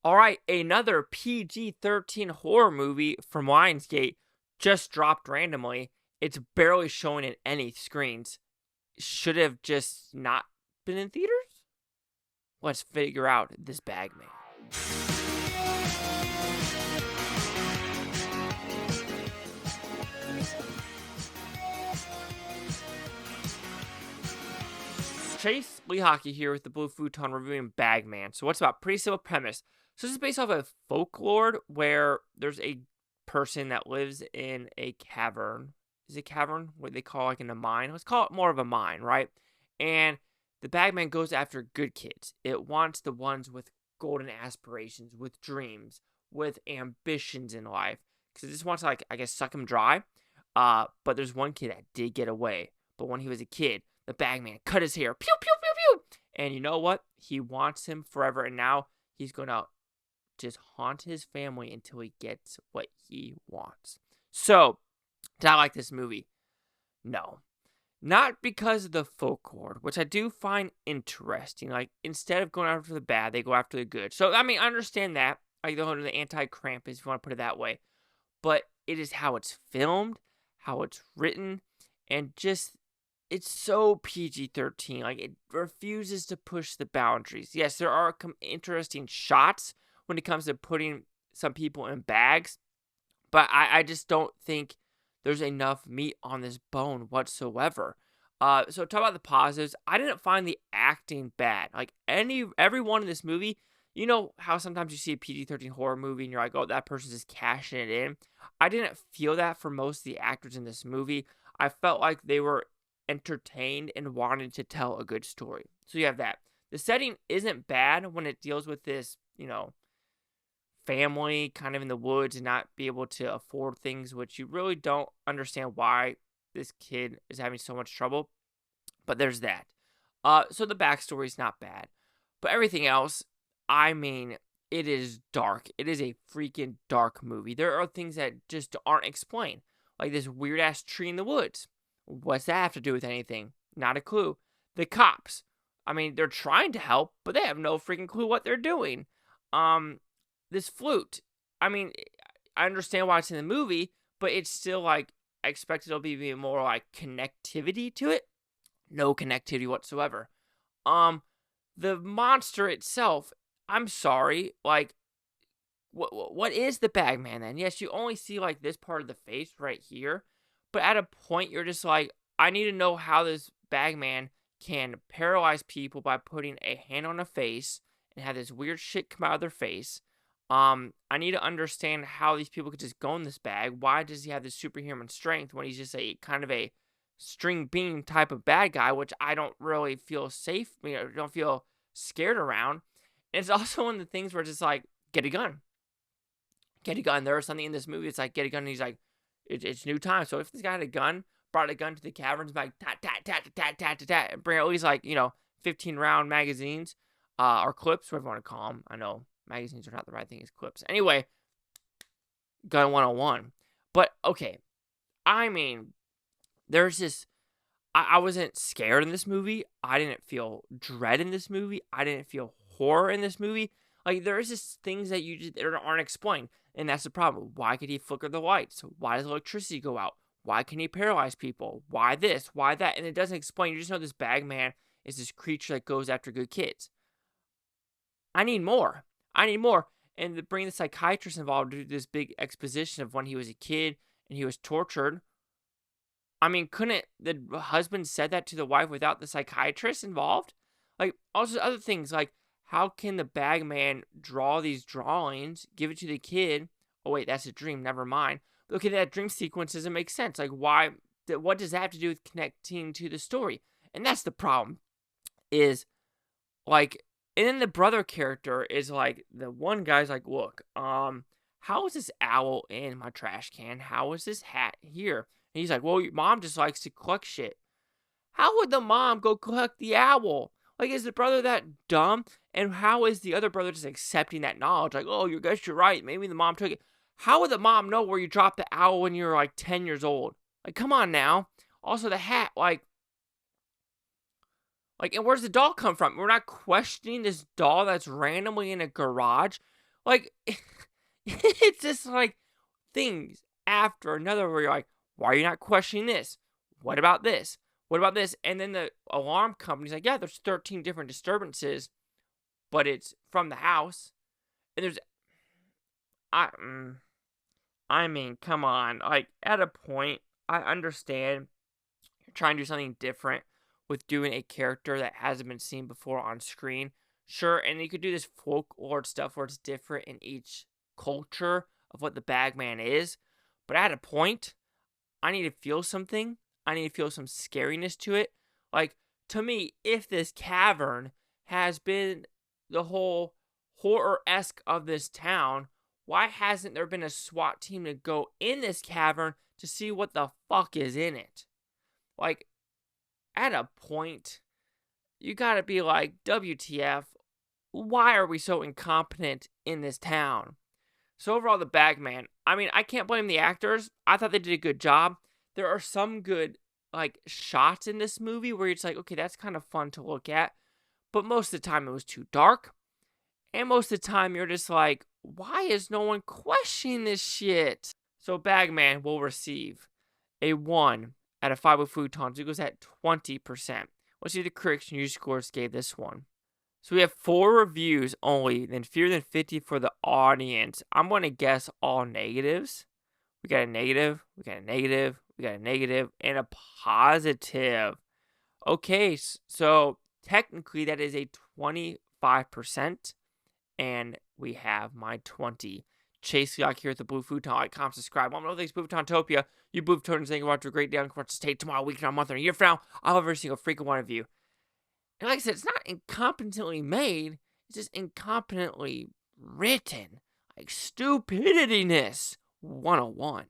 All right, another PG-13 horror movie from Lionsgate just dropped randomly. It's barely showing in any screens. Should have just not been in theaters? Let's figure out this Bagman. Chase Lee Hockey here with the Blue Futon reviewing Bagman. So what's about? Pretty simple premise. So this is based off of folklore where there's a person that lives in a cavern. Is it cavern? What they call like in a mine? Let's call it more of a mine, right? And the Bagman goes after good kids. It wants the ones with golden aspirations, with dreams, with ambitions in life. Because it just wants to, like, I guess, suck him dry. But there's one kid that did get away. But when he was a kid, the Bagman cut his hair. Pew, pew, pew, pew. And you know what? He wants him forever. And now he's going to just haunt his family until he gets what he wants. So, did I like this movie? No. Not because of the folklore, which I do find interesting. Like, instead of going after the bad, they go after the good. So, I mean, I understand that. Like, the anti-Krampus, if you want to put it that way. But it is how it's filmed, how it's written, and just, it's so PG-13. Like, it refuses to push the boundaries. Yes, there are interesting shots when it comes to putting some people in bags. But I just don't think there's enough meat on this bone whatsoever. So talk about the positives. I didn't find the acting bad. Like everyone in this movie, you know how sometimes you see a PG-13 horror movie and you're like, oh, that person's just cashing it in. I didn't feel that for most of the actors in this movie. I felt like they were entertained and wanted to tell a good story. So you have that. The setting isn't bad when it deals with this, family kind of in the woods and not be able to afford things, which you really don't understand why this kid is having so much trouble. But there's that. So the backstory is not bad. But everything else, I mean, it is dark. It is a freaking dark movie. There are things that just aren't explained. Like this weird-ass tree in the woods. What's that have to do with anything? Not a clue. The cops. I mean, they're trying to help, but they have no freaking clue what they're doing. This flute. I mean, I understand why it's in the movie, but it's still like, I expected it'll be more like connectivity to it. No connectivity whatsoever. The monster itself, I'm sorry, like, what is the Bagman then? Yes, you only see like this part of the face right here, but at a point you're just like, I need to know how this Bagman can paralyze people by putting a hand on a face and have this weird shit come out of their face. I need to understand how these people could just go in this bag. Why does he have this superhuman strength when he's just a kind of a string bean type of bad guy, which I don't really feel safe, don't feel scared around. And it's also one of the things where it's just like, get a gun. Get a gun. There was something in this movie, it's like, get a gun, and he's like, it's new time. So if this guy had a gun, brought a gun to the caverns, like, tat, tat, tat, tat, tat, tat, tat, and bring at least like, 15-round magazines, or clips, whatever you want to call them. I know magazines are not the right thing as clips. Anyway, gun 101. But, okay, I mean, there's this, I wasn't scared in this movie. I didn't feel dread in this movie. I didn't feel horror in this movie. Like, there's just things that that aren't explained. And that's the problem. Why could he flicker the lights? Why does electricity go out? Why can he paralyze people? Why this? Why that? And it doesn't explain. You just know this Bagman is this creature that goes after good kids. I need more. And to bring the psychiatrist involved to do this big exposition of when he was a kid and he was tortured. I mean, couldn't the husband said that to the wife without the psychiatrist involved? Like, also other things, like, how can the Bagman draw these drawings, give it to the kid? Oh, wait, that's a dream. Never mind. Okay, that dream sequence doesn't make sense. Like, why? What does that have to do with connecting to the story? And that's the problem. Is, like, and then the brother character is like, the one guy's like, look, how is this owl in my trash can? How is this hat here? And he's like, well, your mom just likes to collect shit. How would the mom go collect the owl? Like, is the brother that dumb? And how is the other brother just accepting that knowledge? Like, oh, you guess you're right. Maybe the mom took it. How would the mom know where you dropped the owl when you were like 10 years old? Like, come on now. Also, the hat, like, and where's the doll come from? We're not questioning this doll that's randomly in a garage. Like, it's just like things after another where you're like, why are you not questioning this? What about this? What about this? And then the alarm company's like, yeah, there's 13 different disturbances, but it's from the house. And there's, I, I mean, come on. Like, at a point, I understand you're trying to do something different with doing a character that hasn't been seen before on screen. Sure, and you could do this folklore stuff where it's different in each culture of what the Bagman is. But at a point, I need to feel something. I need to feel some scariness to it. Like, to me, if this cavern has been the whole horror-esque of this town, why hasn't there been a SWAT team to go in this cavern to see what the fuck is in it? Like, at a point, you gotta be like, WTF, why are we so incompetent in this town? So overall, the Bagman, I mean, I can't blame the actors. I thought they did a good job. There are some good, like, shots in this movie where it's like, okay, that's kind of fun to look at. But most of the time, it was too dark. And most of the time, you're just like, why is no one questioning this shit? So Bagman will receive a 1 out of 5 with Futons. It goes at 20%. Let's see the critics and user scores gave this one. So we have 4 reviews only, then fewer than 50 for the audience. I'm going to guess all negatives. We got a negative, we got a negative, we got a negative, and a positive. Okay, so technically that is a 25%, and we have my 20. Chase Yock here at the Blue Futon. Like, comment, subscribe. I'm thanks, Blue Futontopia. You Blue Futons, thank you for a great day. I'm going to stay tomorrow, week, a month, and a year from now. I love every single freaking one of you. And like I said, it's not incompetently made. It's just incompetently written. Like, stupidityness 101.